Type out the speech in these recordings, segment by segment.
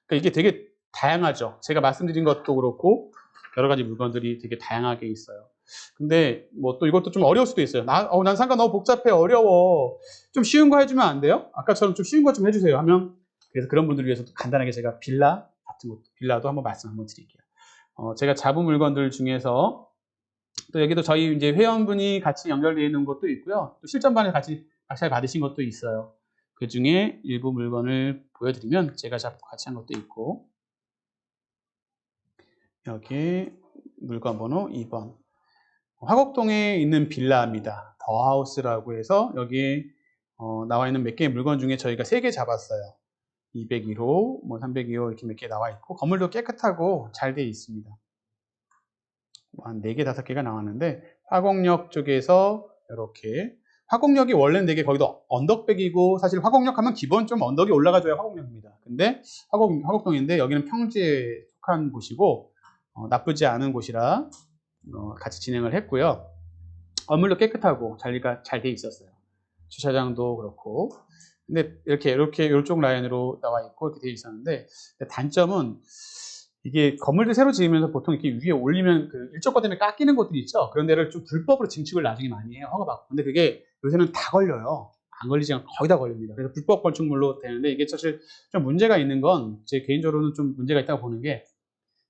그러니까 이게 되게 다양하죠. 제가 말씀드린 것도 그렇고 여러 가지 물건들이 되게 다양하게 있어요. 근데 뭐 또 이것도 좀 어려울 수도 있어요. 난 상가 너무 복잡해, 어려워. 좀 쉬운 거 해주면 안 돼요? 아까처럼 좀 쉬운 거 좀 해주세요 하면, 그래서 그런 분들을 위해서 간단하게 제가 빌라 같은 것도, 빌라도 한번 말씀 한번 드릴게요. 제가 잡은 물건들 중에서 또 여기도 저희 이제 회원분이 같이 연결되어 있는 것도 있고요. 또 실전반에 같이 낙찰 받으신 것도 있어요. 그 중에 일부 물건을 보여드리면 제가 잡고 같이 한 것도 있고, 여기 물건 번호 2번. 화곡동에 있는 빌라입니다. 더하우스라고 해서 여기 나와 있는 몇 개의 물건 중에 저희가 3개 잡았어요. 201호, 뭐 302호 이렇게 몇 개 나와 있고, 건물도 깨끗하고 잘 되어 있습니다. 한 4개, 5개가 나왔는데, 화곡역 쪽에서 이렇게, 화곡역이 원래는 되게 거기도 언덕백이고, 사실 화곡역 하면 기본 좀 언덕이 올라가줘야 화곡역입니다. 근데 화곡동인데 여기는 평지에 속한 곳이고, 나쁘지 않은 곳이라 같이 진행을 했고요. 건물도 깨끗하고 관리가 잘 돼 있었어요. 주차장도 그렇고. 근데 이렇게 이쪽 라인으로 나와 있고 이렇게 돼 있었는데, 단점은 이게 건물들 새로 지으면서 보통 이렇게 위에 올리면 그 일조권 때문에 깎이는 것들이 있죠. 그런 데를 좀 불법으로 증축을 나중에 많이 해요. 허가받고. 근데 그게 요새는 다 걸려요. 안 걸리지 않고 거의 다 걸립니다. 그래서 불법 건축물로 되는데, 이게 사실 좀 문제가 있는 건 제 개인적으로는 좀 문제가 있다고 보는 게,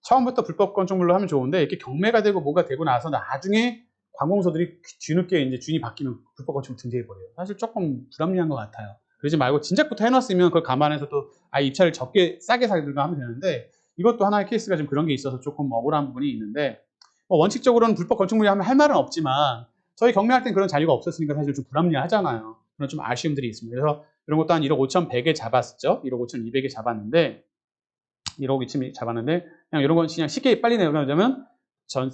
처음부터 불법 건축물로 하면 좋은데 이렇게 경매가 되고 뭐가 되고 나서 나중에 관공서들이 뒤늦게 이제 주인이 바뀌면 불법 건축물 등재해버려요. 사실 조금 불합리한 것 같아요. 그러지 말고 진작부터 해놨으면 그걸 감안해서 또 입찰을 적게 싸게 사들고 하면 되는데, 이것도 하나의 케이스가 좀 그런 게 있어서 조금 억울한 부분이 있는데, 원칙적으로는 불법 건축물이 하면 할 말은 없지만 저희 경매할 땐 그런 자유가 없었으니까 사실 좀 불합리하잖아요. 그런 좀 아쉬움들이 있습니다. 그래서 이런 것도 한 1억 5,100에 잡았죠. 1억 5,200에 잡았는데, 1억 2천 잡았는데, 그냥 이런 건 그냥 쉽게 빨리 내보자면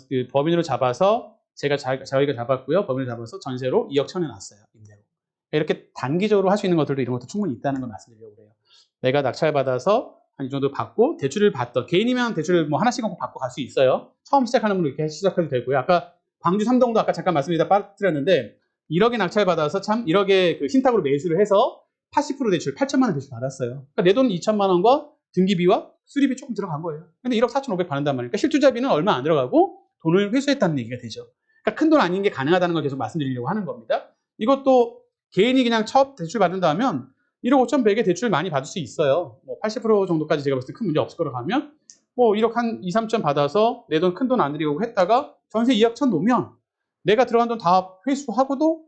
그 법인으로 잡아서 저희가 잡았고요. 법인으로 잡아서 전세로 2억 1천에 놨어요. 임대로. 이렇게 단기적으로 할 수 있는 것들도 이런 것도 충분히 있다는 걸 말씀드리려고 그래요. 내가 낙찰받아서 한 이 정도 받고 대출을 받던, 개인이면 대출을 뭐 하나씩 받고 갈 수 있어요. 처음 시작하는 분은 이렇게 시작해도 되고요. 아까 광주 삼동도 아까 잠깐 말씀드리다 빠뜨렸는데, 1억에 낙찰받아서 1억에 그 신탁으로 매수를 해서 80% 대출, 8천만 원 대출 받았어요. 그러니까 내 돈 2천만 원과 등기비와 수리비 조금 들어간 거예요. 근데 1억 4,500 받는단 말이에요. 그러니까 실투자비는 얼마 안 들어가고 돈을 회수했다는 얘기가 되죠. 그러니까 큰 돈 아닌 게 가능하다는 걸 계속 말씀드리려고 하는 겁니다. 이것도 개인이 그냥 첫 대출 받는다 하면 1억 5,100에 대출 많이 받을 수 있어요. 뭐 80% 정도까지 제가 봤을 때 큰 문제 없을 거라고 하면, 뭐 1억 한 2, 3천 받아서 내 돈 큰 돈 안 들이고 했다가 전세 2억 1천 놓으면 내가 들어간 돈 다 회수하고도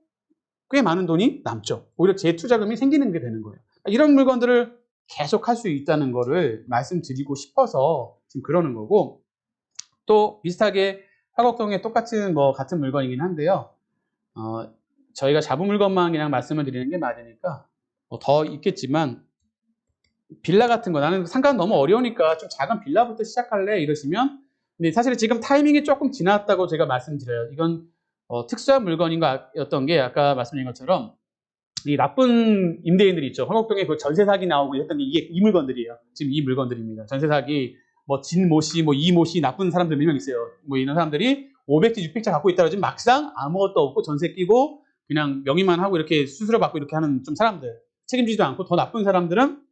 꽤 많은 돈이 남죠. 오히려 재투자금이 생기는 게 되는 거예요. 이런 물건들을 계속 할 수 있다는 거를 말씀드리고 싶어서 지금 그러는 거고, 또 비슷하게 화곡동에 똑같은 같은 물건이긴 한데요. 저희가 잡은 물건만 그냥 말씀을 드리는 게 맞으니까 더 있겠지만, 빌라 같은 거, 나는 상가는 너무 어려우니까 좀 작은 빌라부터 시작할래 이러시면, 근데 사실 지금 타이밍이 조금 지났다고 제가 말씀드려요. 이건 특수한 물건인가였던 게, 아까 말씀드린 것처럼 이 나쁜 임대인들이 있죠. 화곡동에 그 전세 사기 나오고 했던 게 이 물건들이에요. 지금 이 물건들입니다. 전세 사기, 진모 씨, 이모 씨, 나쁜 사람들 몇 명 있어요. 이런 사람들이 500지, 600자 갖고 있다가 지금 막상 아무것도 없고 전세 끼고 그냥 명의만 하고 이렇게 수수료 받고 이렇게 하는 좀 사람들, 책임지지도 않고, 더 나쁜 사람들은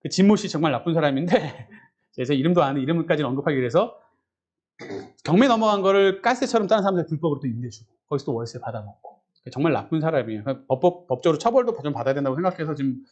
그 진모 씨 정말 나쁜 사람인데 그래서 이름도 아는 이름까지는 언급하기 위해서 경매 넘어간 거를 가스처럼 다른 사람들 불법으로 또 임대주고 거기서 또 월세 받아먹고, 정말 나쁜 사람이에요. 법적으로 처벌도 좀 받아야 된다고 생각해서 지금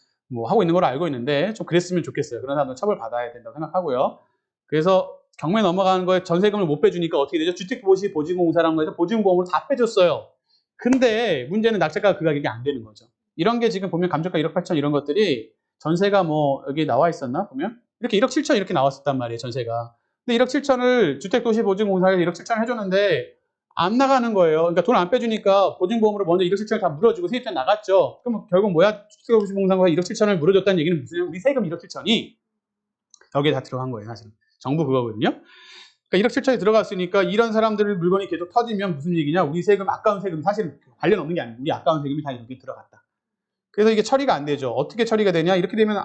하고 있는 걸로 알고 있는데, 좀 그랬으면 좋겠어요. 그런 사람들 처벌 받아야 된다고 생각하고요. 그래서 경매 넘어가는 거에 전세금을 못 빼주니까 어떻게 되죠? 주택보증공사라는 거에서 보증보험으로 다 빼줬어요. 근데 문제는 낙찰가가 그 가격이 안 되는 거죠. 이런 게 지금 보면 감정가 1억 8천 이런 것들이, 전세가 여기 나와 있었나 보면 이렇게 1억 7천 이렇게 나왔었단 말이에요, 전세가. 근데 1억 7천을 주택도시보증공사에서 1억 7천 해줬는데 안 나가는 거예요. 그러니까 돈 안 빼주니까 보증보험으로 먼저 1억 7천을 다 물어주고 세입자 나갔죠. 그럼 결국 뭐야? 주택도시보증공사가 1억 7천을 물어줬다는 얘기는 무슨, 우리 세금 1억 7천이 여기에 다 들어간 거예요, 사실. 정부 그거거든요. 그러니까 1억 7천이 들어갔으니까 이런 사람들 물건이 계속 터지면 무슨 얘기냐? 우리 세금, 아까운 세금이 사실 관련 없는 게 아니고 우리 아까운 세금이 다 여기 들어갔다. 그래서 이게 처리가 안 되죠. 어떻게 처리가 되냐? 이렇게 되면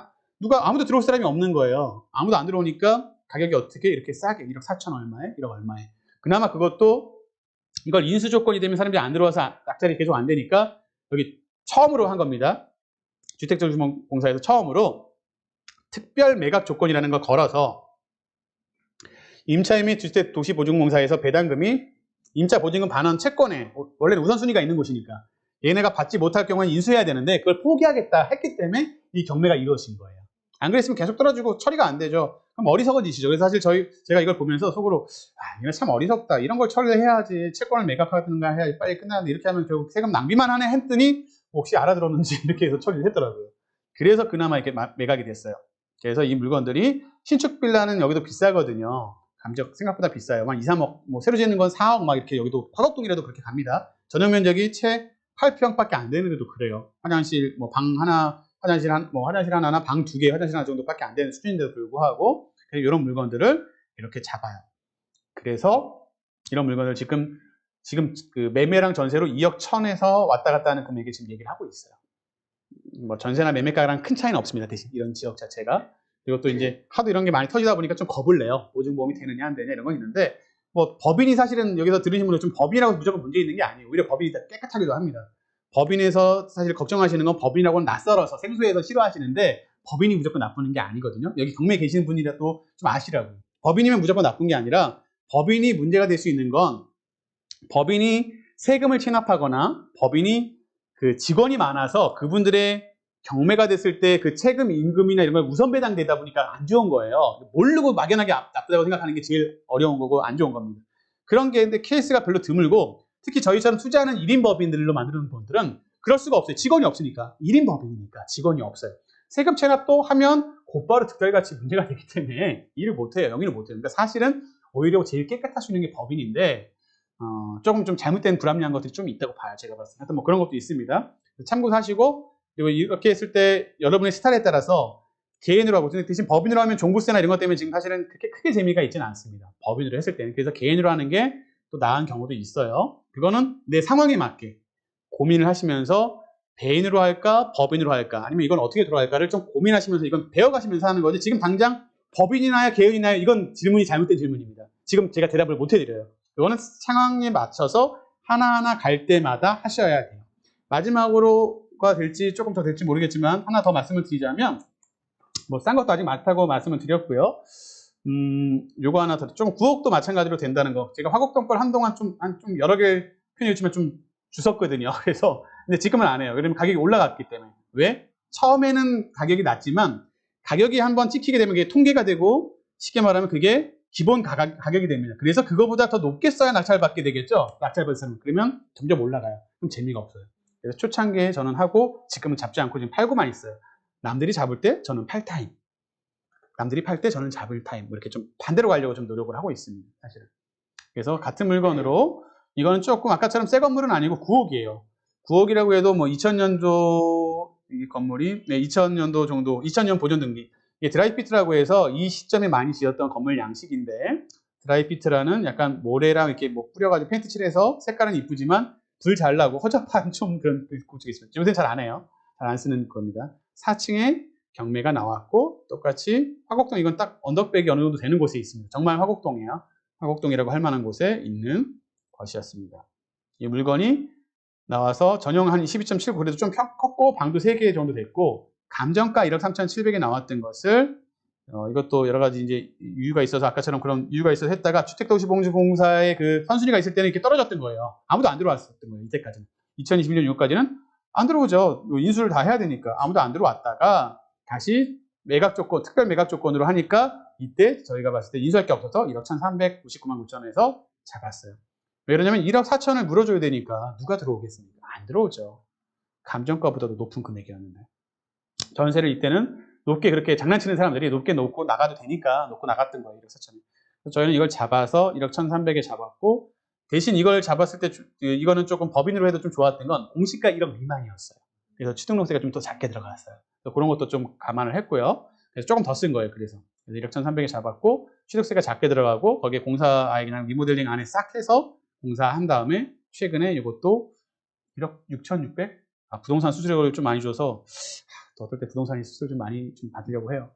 아무도 들어올 사람이 없는 거예요. 아무도 안 들어오니까 가격이 어떻게 이렇게 싸게 1억 4천 얼마에? 1억 얼마에? 그나마 그것도 이걸 인수 조건이 되면 사람들이 안 들어와서 낙찰이 계속 안 되니까 여기 처음으로 한 겁니다. 주택도시공사에서 처음으로 특별 매각 조건이라는 걸 걸어서 임차인 및 주택도시보증공사에서 배당금이 임차 보증금 반환 채권에 원래는 우선순위가 있는 곳이니까 얘네가 받지 못할 경우는 인수해야 되는데 그걸 포기하겠다 했기 때문에 이 경매가 이루어진 거예요. 안 그랬으면 계속 떨어지고 처리가 안 되죠. 그럼 어리석은 짓이죠. 그래서 사실 제가 이걸 보면서 속으로 이거 참 어리석다. 이런 걸 처리를 해야지. 채권을 매각하든가 해야지. 빨리 끝나는데 이렇게 하면 결국 세금 낭비만 하네 했더니 혹시 알아들었는지 이렇게 해서 처리를 했더라고요. 그래서 그나마 이렇게 매각이 됐어요. 그래서 이 물건들이 신축 빌라는 여기도 비싸거든요. 감적 생각보다 비싸요. 한 2, 3억, 뭐 새로 짓는 건 4억 막 이렇게 여기도 화곡동이라도 그렇게 갑니다. 전용 면적이 채 8평밖에 안 되는데도 그래요. 화장실 뭐 방 하나, 화장실 하나나 방 2개, 화장실 하나 정도밖에 안 되는 수준인데도 불구하고 이런 물건들을 이렇게 잡아요. 그래서 이런 물건을 지금 그 매매랑 전세로 2억 1천에서 왔다 갔다 하는 금액에 지금 얘기를 하고 있어요. 뭐 전세나 매매가랑 큰 차이는 없습니다. 대신 이런 지역 자체가. 그리고 또 이제 하도 이런 게 많이 터지다 보니까 좀 겁을 내요. 보증보험이 되느냐 안 되느냐 이런 건 있는데 뭐 법인이 사실은 여기서 들으신 분들 좀 법인이라고 무조건 문제 있는 게 아니에요. 오히려 법인이 다 깨끗하기도 합니다. 법인에서 사실 걱정하시는 건 법인하고는 낯설어서 생소해서 싫어하시는데 법인이 무조건 나쁘는 게 아니거든요. 여기 경매에 계시는 분이라도 좀 아시라고요. 법인이면 무조건 나쁜 게 아니라 법인이 문제가 될 수 있는 건 법인이 세금을 체납하거나 법인이 그 직원이 많아서 그분들의 경매가 됐을 때 그 세금 임금이나 이런 걸 우선 배당되다 보니까 안 좋은 거예요. 모르고 막연하게 나쁘다고 생각하는 게 제일 어려운 거고 안 좋은 겁니다. 그런 게 근데 케이스가 별로 드물고 특히 저희처럼 투자하는 1인 법인들로 만드는 분들은 그럴 수가 없어요. 직원이 없으니까. 1인 법인이니까 직원이 없어요. 세금 체납도 하면 곧바로 특별같이 문제가 되기 때문에 일을 못해요. 영위를 못해요. 그러니까 사실은 오히려 제일 깨끗할 수 있는 게 법인인데 조금 좀 잘못된 불합리한 것들이 좀 있다고 봐요. 제가 봤을 때. 하여튼 뭐 그런 것도 있습니다. 참고하시고 그리고 이렇게 했을 때 여러분의 스타일에 따라서 개인으로 하고 대신 법인으로 하면 종부세나 이런 것 때문에 지금 사실은 그렇게 크게 재미가 있지는 않습니다. 법인으로 했을 때는. 그래서 개인으로 하는 게 또 나은 경우도 있어요. 그거는 내 상황에 맞게 고민을 하시면서 개인으로 할까 법인으로 할까 아니면 이건 어떻게 돌아갈까를 좀 고민하시면서 이건 배워가시면서 하는 거지 지금 당장 법인이나요 개인이나요 이건 질문이 잘못된 질문입니다. 지금 제가 대답을 못 해드려요. 이거는 상황에 맞춰서 하나하나 갈 때마다 하셔야 돼요. 마지막으로가 될지 조금 더 될지 모르겠지만 하나 더 말씀을 드리자면 뭐 싼 것도 아직 많다고 말씀을 드렸고요. 요거 하나 더 좀 9억도 마찬가지로 된다는 거. 제가 화곡동 걸 한동안 좀 여러 개 편의주면 좀 주웠거든요. 그래서 근데 지금은 안 해요. 왜냐면 가격이 올라갔기 때문에. 왜? 처음에는 가격이 낮지만 가격이 한번 찍히게 되면 그게 통계가 되고 쉽게 말하면 그게 기본 가격이 됩니다. 그래서 그거보다 더 높게 써야 낙찰받게 되겠죠. 낙찰받으면 그러면 점점 올라가요. 그럼 재미가 없어요. 그래서 초창기에 저는 하고 지금은 잡지 않고 지금 팔고만 있어요. 남들이 잡을 때 저는 팔 타임. 남들이 팔 때 저는 잡을 타임. 이렇게 좀 반대로 가려고 좀 노력을 하고 있습니다. 사실은. 그래서 같은 물건으로 이거는 조금 아까처럼 새 건물은 아니고 9억이에요. 9억이라고 해도 뭐 2000년도 이 건물이 2000년도 정도 2000년 보존 등기 이게 드라이피트라고 해서 이 시점에 많이 지었던 건물 양식인데 드라이피트라는 약간 모래랑 이렇게 뭐 뿌려가지고 페인트 칠해서 색깔은 이쁘지만 불 잘 나고 허접한 좀 그런 구축이 있습니다. 요새는 잘 안 해요. 잘 안 쓰는 겁니다. 4층에 경매가 나왔고 똑같이 화곡동 이건 딱 언덕백이 어느 정도 되는 곳에 있습니다. 정말 화곡동이에요. 화곡동이라고 할 만한 곳에 있는 것이었습니다. 이 물건이 나와서 전용 한 22.7 그래도 좀 컸고 방도 3개 정도 됐고 감정가 1억 3,700에 나왔던 것을 이것도 여러 가지 이제 이유가 있어서 아까처럼 그런 이유가 있어서 했다가 주택도시보증공사의 그 선순위가 있을 때는 이렇게 떨어졌던 거예요. 아무도 안 들어왔었던 거예요. 이때까지는. 2021년 이후까지는 안 들어오죠. 인수를 다 해야 되니까 아무도 안 들어왔다가 다시 매각 조건, 특별 매각 조건으로 하니까 이때 저희가 봤을 때 인수할 게 없어서 1억 1,399만 9천원에서 잡았어요. 왜 그러냐면 1억 4천을 물어줘야 되니까 누가 들어오겠습니까? 안 들어오죠. 감정가보다도 높은 금액이었는데. 전세를 이때는 높게 그렇게 장난치는 사람들이 높게 놓고 나가도 되니까 놓고 나갔던 거예요. 1억 4천에. 저희는 이걸 잡아서 1억 1,300에 잡았고 대신 이걸 잡았을 때 이거는 조금 법인으로 해도 좀 좋았던 건 공시가 1억 미만이었어요. 그래서 취등록세가 좀 더 작게 들어갔어요. 그런 것도 좀 감안을 했고요. 그래서 조금 더 쓴 거예요. 그래서 1억 1,300에 잡았고 취득세가 작게 들어가고 거기에 공사 아예 그냥 리모델링 안에 싹 해서 공사한 다음에 최근에 이것도 1억 6,600? 부동산 수수료를 좀 많이 줘서 또 어떨 때 부동산이 수수료 좀 많이 좀 받으려고 해요.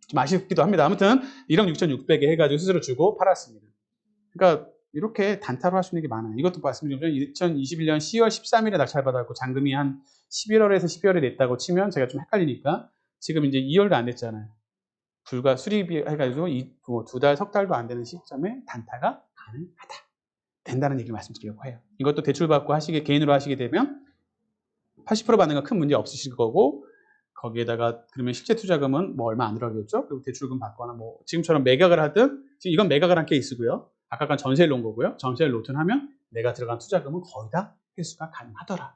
좀 아쉽기도 합니다. 아무튼 1억 6,600에 해가지고 수수료 주고 팔았습니다. 그러니까 이렇게 단타로 할 수 있는 게 많아요. 이것도 말씀드리면 2021년 10월 13일에 낙찰받았고 잔금이 한 11월에서 12월에 냈다고 치면 제가 좀 헷갈리니까 지금 이제 2월도 안 됐잖아요. 불과 수립이 해가지고 두 달, 석 달도 안 되는 시점에 단타가 가능하다. 된다는 얘기를 말씀드리려고 해요. 이것도 대출받고 개인으로 하시게 되면 80% 받는 건 큰 문제 없으실 거고, 거기에다가 그러면 실제 투자금은 뭐 얼마 안 들어가겠죠? 그리고 대출금 받거나 뭐 지금처럼 매각을 하든, 지금 이건 매각을 한 케이스고요. 아까 건 전세를 놓은 거고요. 전세를 놓든 하면 내가 들어간 투자금은 거의 다 회수가 가능하더라.